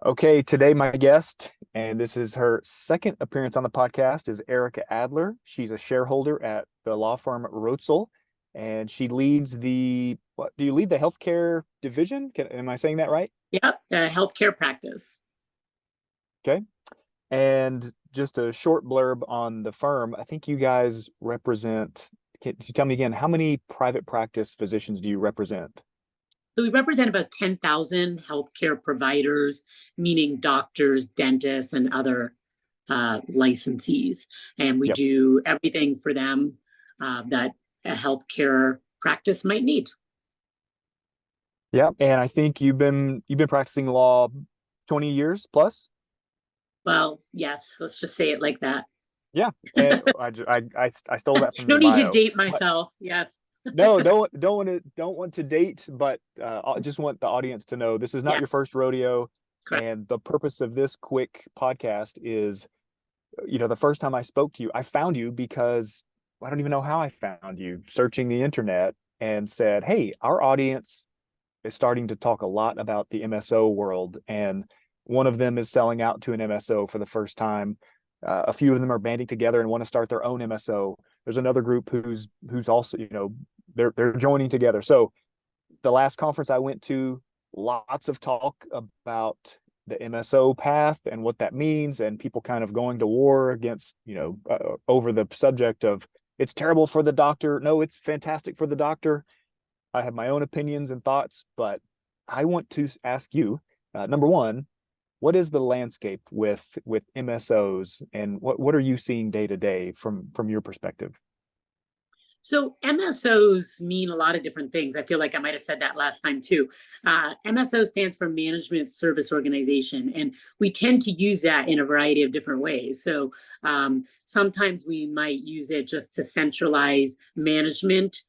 Okay, today my guest, and this is her second appearance on the podcast, is Ericka Adler. She's a shareholder at the law firm Roetzel, and she leads what do you lead the healthcare division? Am I saying that right? Yep, healthcare practice. Okay. And just a short blurb on the firm. I think you guys represent, can you tell me again, how many private practice physicians do you represent? So we represent about 10,000 healthcare providers, meaning doctors, dentists, and other licensees. And we Yep. do everything for them that a healthcare practice might need. Yeah. And I think you've been practicing law 20 years plus. Well, yes, let's just say it like that. Yeah, and I stole that from No your need to bio. date But myself. Yes. no, don't want to date, but I just want the audience to know this is not Yeah, your first rodeo, correct. and the purpose of this quick podcast is, the first time I spoke to you, I found you because I don't even know how I found you, searching the internet and said, "Hey, our audience is starting to talk a lot about the MSO world, and one of them is selling out to an MSO for the first time. A few of them are banding together and want to start their own MSO. There's another group who's also, they're joining together. So the last conference I went to, lots of talk about the MSO path and what that means, and people kind of going to war against, over the subject of it's terrible for the doctor. No, it's fantastic for the doctor. I have my own opinions and thoughts, but I want to ask you, number one, what is the landscape with MSOs, and what are you seeing day to day from your perspective? So MSOs mean a lot of different things. I feel like I might have said that last time too. MSO stands for Management Service Organization, and we tend to use that in a variety of different ways. So sometimes we might use it just to centralize management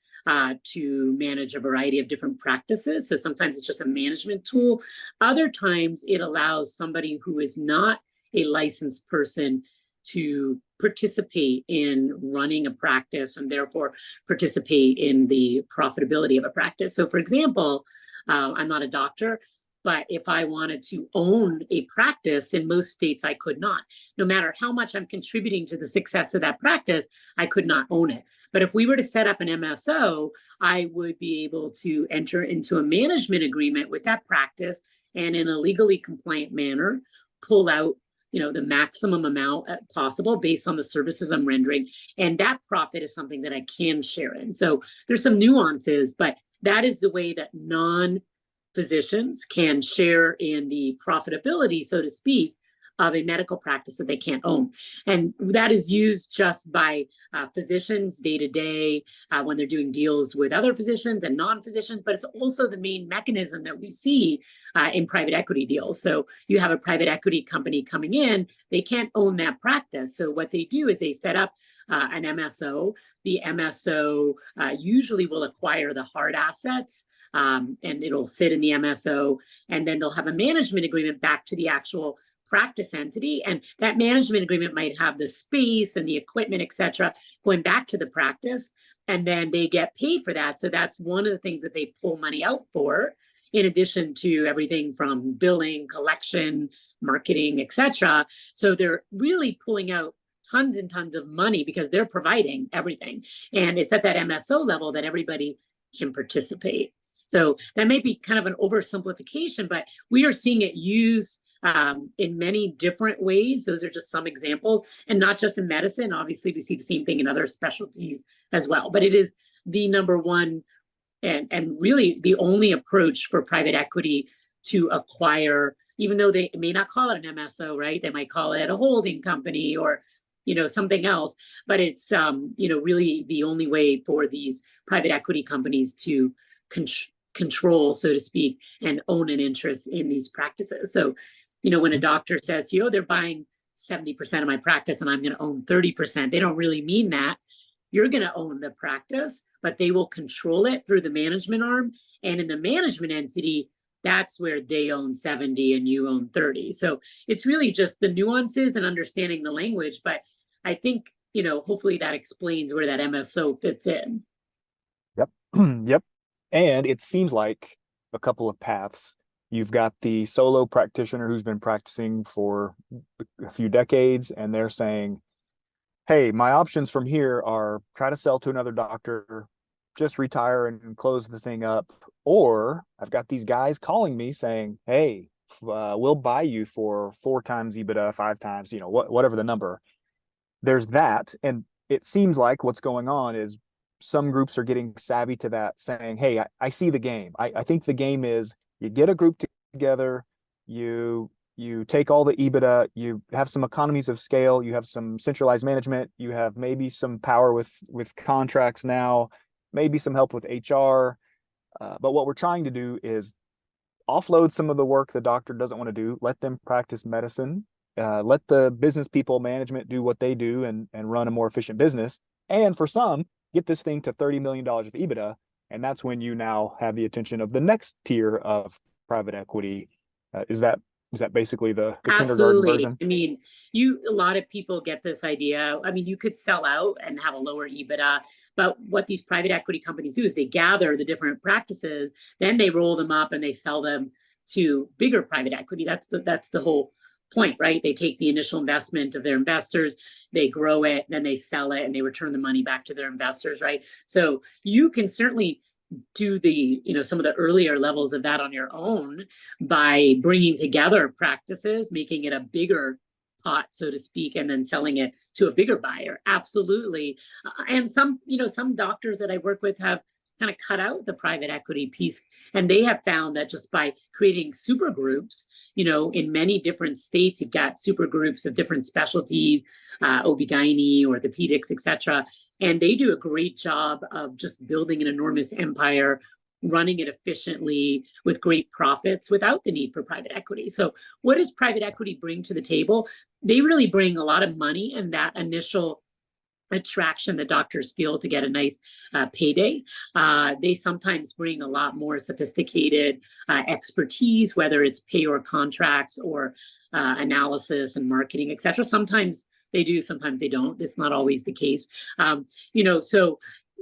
to manage a variety of different practices. So sometimes it's just a management tool. Other times it allows somebody who is not a licensed person to participate in running a practice and therefore participate in the profitability of a practice. So, for example, I'm not a doctor, but if I wanted to own a practice in most states, I could not. No matter how much I'm contributing to the success of that practice, I could not own it. But if we were to set up an MSO, I would be able to enter into a management agreement with that practice and in a legally compliant manner pull out the maximum amount possible based on the services I'm rendering. And that profit is something that I can share in. So there's some nuances, but that is the way that non-physicians can share in the profitability, so to speak, of a medical practice that they can't own. And that is used just by physicians day to day when they're doing deals with other physicians and non-physicians, but it's also the main mechanism that we see in private equity deals. So you have a private equity company coming in, they can't own that practice. So what they do is they set up an MSO. The MSO usually will acquire the hard assets and it'll sit in the MSO, and then they'll have a management agreement back to the actual practice entity, and that management agreement might have the space and the equipment, etc., going back to the practice, and then they get paid for that. So that's one of the things that they pull money out for, in addition to everything from billing, collection, marketing, etc. So they're really pulling out tons and tons of money because they're providing everything, and it's at that MSO level that everybody can participate. So that may be kind of an oversimplification, but we are seeing it used in many different ways. Those are just some examples, and not just in medicine. Obviously, we see the same thing in other specialties as well. But it is the number one and really the only approach for private equity to acquire, even though they may not call it an MSO, right? They might call it a holding company or something else, but it's really the only way for these private equity companies to control, so to speak, and own an interest in these practices. So when a doctor says, they're buying 70% of my practice and I'm going to own 30%, they don't really mean that. You're going to own the practice, but they will control it through the management arm. And in the management entity, that's where they own 70 and you own 30. So it's really just the nuances and understanding the language. But I think, hopefully that explains where that MSO fits in. Yep. Yep. And it seems like a couple of paths. You've got the solo practitioner who's been practicing for a few decades, and they're saying, hey, my options from here are try to sell to another doctor, just retire and close the thing up. Or I've got these guys calling me saying, hey, we'll buy you for 4 times EBITDA, 5 times, whatever the number. There's that. And it seems like what's going on is some groups are getting savvy to that, saying, hey, I see the game. I think the game is you get a group together, you take all the EBITDA, you have some economies of scale, you have some centralized management, you have maybe some power with contracts now, maybe some help with HR. But what we're trying to do is offload some of the work the doctor doesn't want to do, let them practice medicine, let the business people, management do what they do and run a more efficient business. And for some, get this thing to $30 million of EBITDA. And that's when you now have the attention of the next tier of private equity. Is that basically the kindergarten Absolutely. version? I mean, a lot of people get this idea. I mean, you could sell out and have a lower EBITDA, but what these private equity companies do is they gather the different practices, then they roll them up and they sell them to bigger private equity. That's the whole point, right? They take the initial investment of their investors, they grow it, then they sell it and they return the money back to their investors, right? So you can certainly do some of the earlier levels of that on your own by bringing together practices, making it a bigger pot, so to speak, and then selling it to a bigger buyer. Absolutely. And some doctors that I work with have kind of cut out the private equity piece, and they have found that just by creating super groups, in many different states, you've got super groups of different specialties, OB-GYN, orthopedics, etc. And they do a great job of just building an enormous empire, running it efficiently with great profits without the need for private equity. So what does private equity bring to the table? They really bring a lot of money and that initial attraction the doctors feel to get a nice payday. They sometimes bring a lot more sophisticated expertise, whether it's payer contracts or analysis and marketing, etc. Sometimes they do, sometimes they don't. That's not always the case. So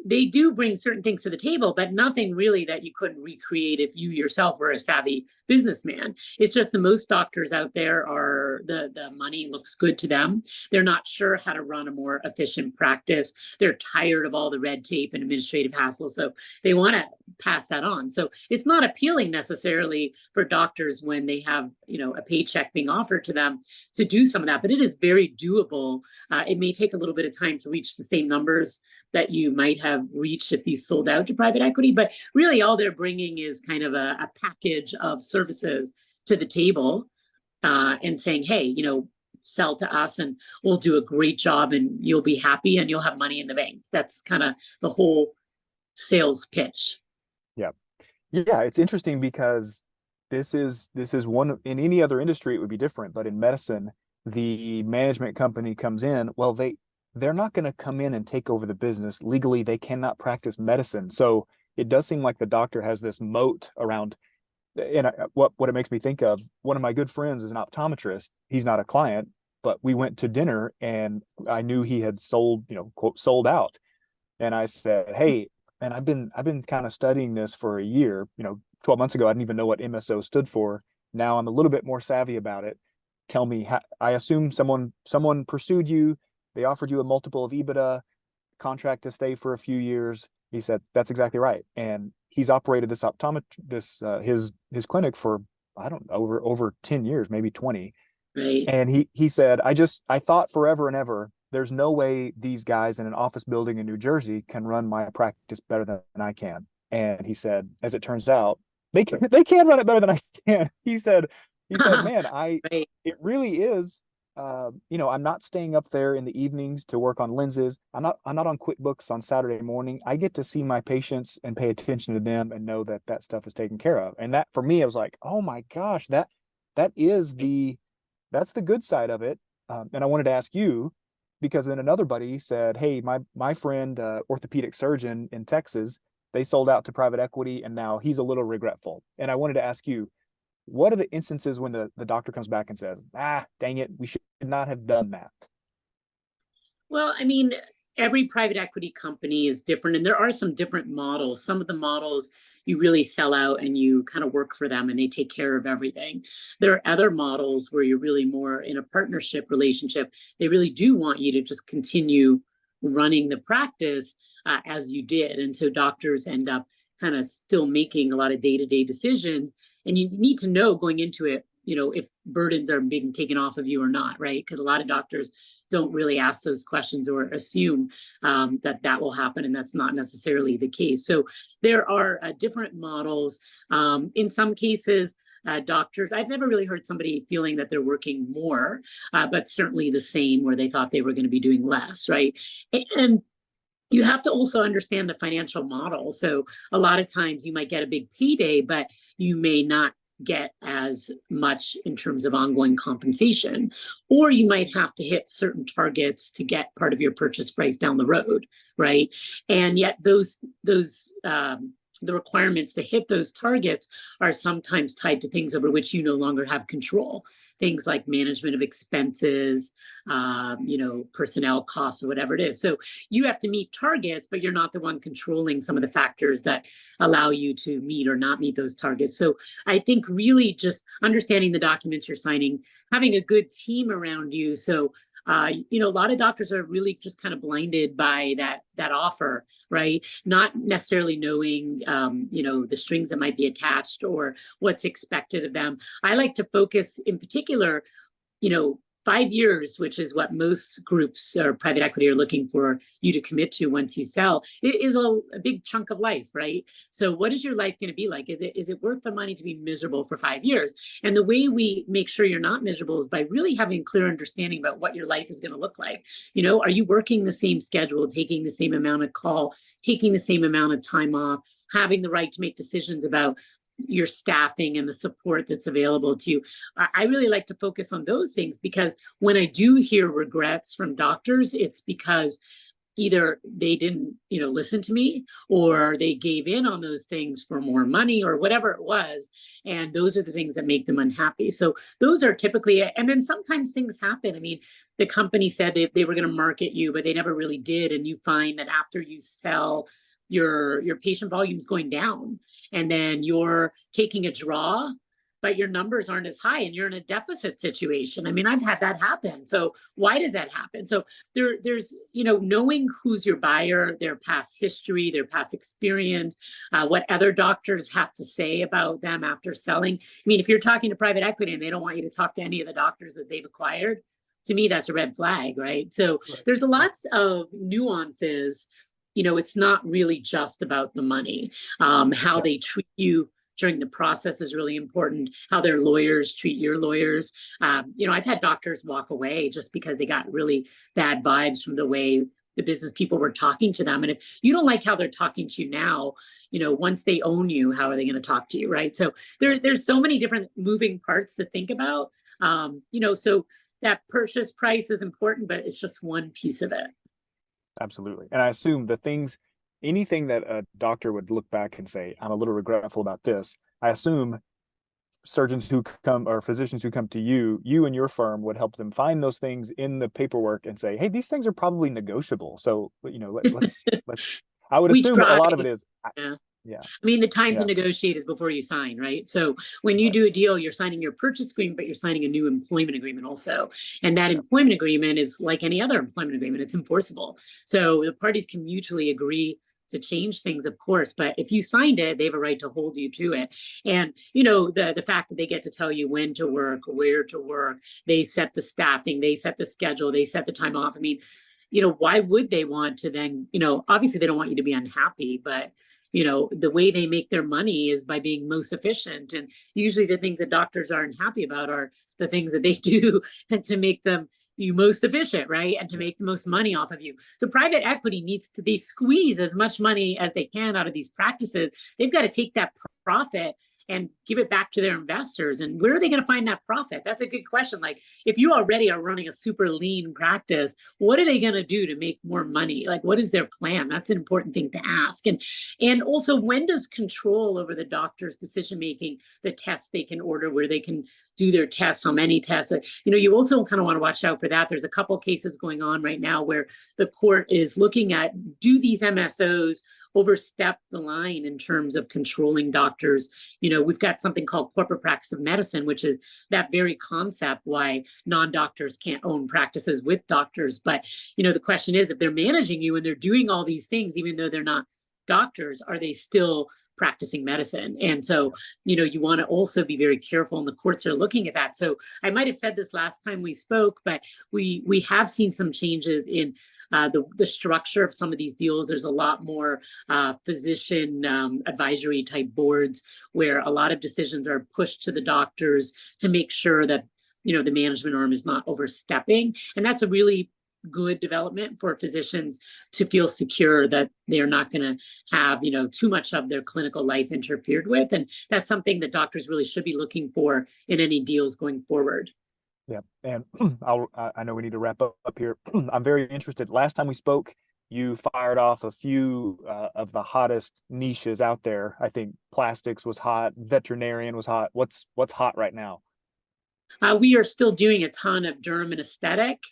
they do bring certain things to the table, but nothing really that you couldn't recreate if you yourself were a savvy businessman. It's just the most doctors out there are the money looks good to them. They're not sure how to run a more efficient practice. They're tired of all the red tape and administrative hassle. So they want to pass that on. So it's not appealing necessarily for doctors when they have, a paycheck being offered to them to do some of that, but it is very doable. It may take a little bit of time to reach the same numbers that you might have reached if you sold out to private equity, but really all they're bringing is kind of a package of services to the table and saying, hey, sell to us and we'll do a great job and you'll be happy and you'll have money in the bank. That's kind of the whole sales pitch. Yeah. Yeah, it's interesting because this is one. In any other industry it would be different, but in medicine, the management company comes in. Well, they're not going to come in and take over the business. Legally, they cannot practice medicine. So it does seem like the doctor has this moat around. And what it makes me think of, one of my good friends is an optometrist. He's not a client, but we went to dinner and I knew he had sold, quote, sold out. And I said, hey, and I've been kind of studying this for a year. 12 months ago, I didn't even know what MSO stood for. Now I'm a little bit more savvy about it. Tell me, I assume someone pursued you. They offered you a multiple of EBITDA, contract to stay for a few years. He said, that's exactly right. And he's operated his clinic for, I don't know, over 10 years, maybe 20. Right. And he said, I thought forever and ever, there's no way these guys in an office building in New Jersey can run my practice better than I can. And he said, as it turns out, they can run it better than I can. He said, man, Right. it really is. I'm not staying up there in the evenings to work on lenses. I'm not on QuickBooks on Saturday morning. I get to see my patients and pay attention to them and know that stuff is taken care of. And that for me, I was like, oh my gosh, that is that's the good side of it. And I wanted to ask you, because then another buddy said, hey, my friend, orthopedic surgeon in Texas, they sold out to private equity and now he's a little regretful. And I wanted to ask you, what are the instances when the doctor comes back and says, dang it, we should not have done that? Well, I mean, every private equity company is different, and there are some different models. Some of the models you really sell out and you kind of work for them and they take care of everything. There are other models where you're really more in a partnership relationship. They really do want you to just continue running the practice as you did. And so doctors end up kind of still making a lot of day-to-day decisions. And you need to know going into it, if burdens are being taken off of you or not, right? Because a lot of doctors don't really ask those questions or assume that will happen, and that's not necessarily the case. So there are different models. In some cases, doctors, I've never really heard somebody feeling that they're working more, but certainly the same where they thought they were going to be doing less, right? And you have to also understand the financial model. So a lot of times you might get a big payday, but you may not get as much in terms of ongoing compensation, or you might have to hit certain targets to get part of your purchase price down the road, right? And yet those the requirements to hit those targets are sometimes tied to things over which you no longer have control. Things like management of expenses, personnel costs, or whatever it is. So you have to meet targets, but you're not the one controlling some of the factors that allow you to meet or not meet those targets. So I think really just understanding the documents you're signing, having a good team around you. So a lot of doctors are really just kind of blinded by that offer, right? Not necessarily knowing, the strings that might be attached or what's expected of them. I like to focus in particular, 5 years, which is what most groups or private equity are looking for you to commit to once you sell, it is a big chunk of life, right? So what is your life going to be like? Is it worth the money to be miserable for 5 years? And the way we make sure you're not miserable is by really having clear understanding about what your life is going to look like. Are you working the same schedule, taking the same amount of call, taking the same amount of time off, having the right to make decisions about your staffing and the support that's available to you? I really like to focus on those things, because when I do hear regrets from doctors, it's because either they didn't, listen to me, or they gave in on those things for more money or whatever it was. And those are the things that make them unhappy. So those are typically, and then sometimes things happen. I mean, the company said they were going to market you, but they never really did. And you find that after you sell, your patient volume's going down, and then you're taking a draw, but your numbers aren't as high and you're in a deficit situation. I mean, I've had that happen. So why does that happen? So there's, knowing who's your buyer, their past history, their past experience, what other doctors have to say about them after selling. I mean, if you're talking to private equity and they don't want you to talk to any of the doctors that they've acquired, to me, that's a red flag, right? So there's lots of nuances. It's not really just about the money. How they treat you during the process is really important. How their lawyers treat your lawyers. I've had doctors walk away just because they got really bad vibes from the way the business people were talking to them. And if you don't like how they're talking to you now, once they own you, how are they going to talk to you, right? So there's so many different moving parts to think about. So that purchase price is important, but it's just one piece of it. Absolutely. And I assume anything that a doctor would look back and say, I'm a little regretful about this, I assume surgeons who come or physicians who come to you and your firm would help them find those things in the paperwork and say, hey, these things are probably negotiable. So, let's I would assume a lot of it is. Yeah. I mean, the time to negotiate is before you sign, right? So when you do a deal, you're signing your purchase agreement, but you're signing a new employment agreement also. And that employment agreement is like any other employment agreement. It's enforceable. So the parties can mutually agree to change things, of course, but if you signed it, they have a right to hold you to it. And, the fact that they get to tell you when to work, where to work, they set the staffing, they set the schedule, they set the time off. I mean, why would they want to then, obviously they don't want you to be unhappy, but the way they make their money is by being most efficient. And usually the things that doctors aren't happy about are the things that they do to make them you most efficient, right? And to make the most money off of you. So private equity needs to squeeze as much money as they can out of these practices. They've got to take that profit and give it back to their investors. And where are they going to find that profit? That's a good question. Like, if you already are running a super lean practice, what are they going to do to make more money? Like, what is their plan? That's an important thing to ask. And also, when does control over the doctor's decision making, the tests they can order, where they can do their tests, how many tests? You also kind of want to watch out for that. There's a couple cases going on right now where the court is looking at, do these MSOs overstep the line in terms of controlling doctors? We've got something called corporate practice of medicine, which is that very concept why non-doctors can't own practices with doctors. But, the question is, if they're managing you and they're doing all these things, even though they're not doctors, are they still practicing medicine? And so, you want to also be very careful, and the courts are looking at that. So I might have said this last time we spoke, but we have seen some changes in the structure of some of these deals. There's a lot more physician advisory type boards where a lot of decisions are pushed to the doctors to make sure that, the management arm is not overstepping. And that's a really good development for physicians to feel secure that they're not going to have, too much of their clinical life interfered with. And that's something that doctors really should be looking for in any deals going forward. Yeah. And I know we need to wrap up here. I'm very interested. Last time we spoke, you fired off a few of the hottest niches out there. I think plastics was hot, veterinarian was hot. What's hot right now? We are still doing a ton of derm and aesthetic.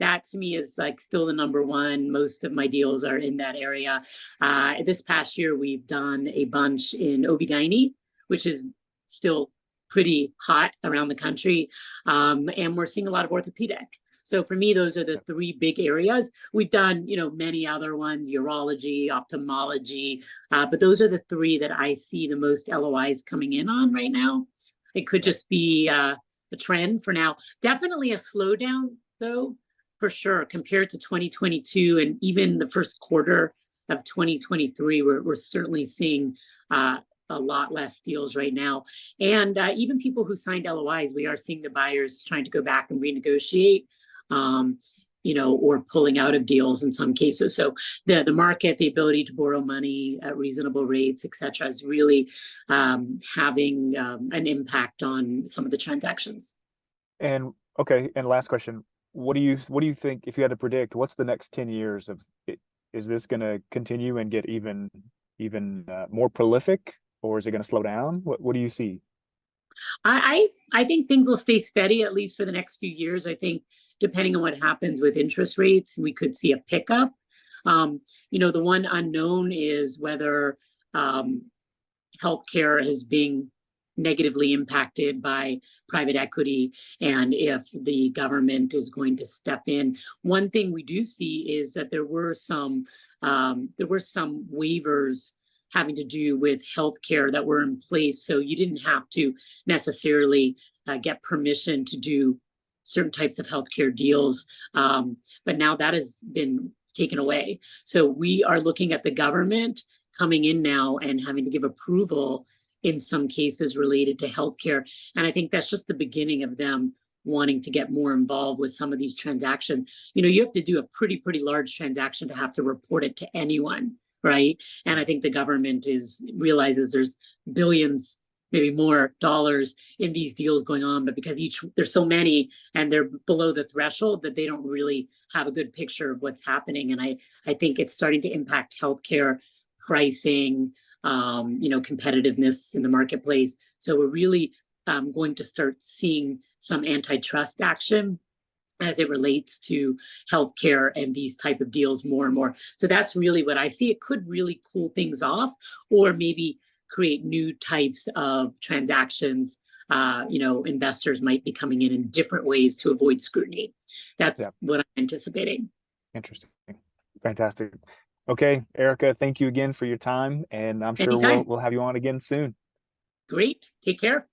That to me is like still the number one. Most of my deals are in that area. This past year, we've done a bunch in OB/GYN, which is still pretty hot around the country. And we're seeing a lot of orthopedic. So for me, those are the three big areas. We've done, many other ones, urology, ophthalmology, but those are the three that I see the most LOIs coming in on right now. It could just be a trend for now. Definitely a slowdown, though, for sure, compared to 2022 and even the first quarter of 2023. We're certainly seeing a lot less deals right now. And even people who signed LOIs, we are seeing the buyers trying to go back and renegotiate, or pulling out of deals in some cases. So the market, the ability to borrow money at reasonable rates, et cetera, is really having an impact on some of the transactions. And okay, and last question. What do you think, if you had to predict, what's the next 10 years of it? Is this going to continue and get even more prolific, or is it going to slow down? What do you see? I think things will stay steady, at least for the next few years. I think depending on what happens with interest rates, we could see a pickup. The one unknown is whether healthcare is being negatively impacted by private equity, and if the government is going to step in. One thing we do see is that there were some waivers having to do with healthcare that were in place, so you didn't have to necessarily get permission to do certain types of healthcare deals, but now that has been taken away. So we are looking at the government coming in now and having to give approval in some cases related to healthcare. And I think that's just the beginning of them wanting to get more involved with some of these transactions. You have to do a pretty large transaction to have to report it to anyone, right? And I think the government realizes there's billions, maybe more dollars in these deals going on, but because there's so many and they're below the threshold, that they don't really have a good picture of what's happening. And I think it's starting to impact healthcare pricing, competitiveness in the marketplace. So we're really going to start seeing some antitrust action as it relates to healthcare and these type of deals more and more. So that's really what I see. It could really cool things off, or maybe create new types of transactions. Investors might be coming in different ways to avoid scrutiny. That's what I'm anticipating. Interesting. Fantastic. Okay, Ericka, thank you again for your time, and I'm sure Anytime. we'll have you on again soon. Great. Take care.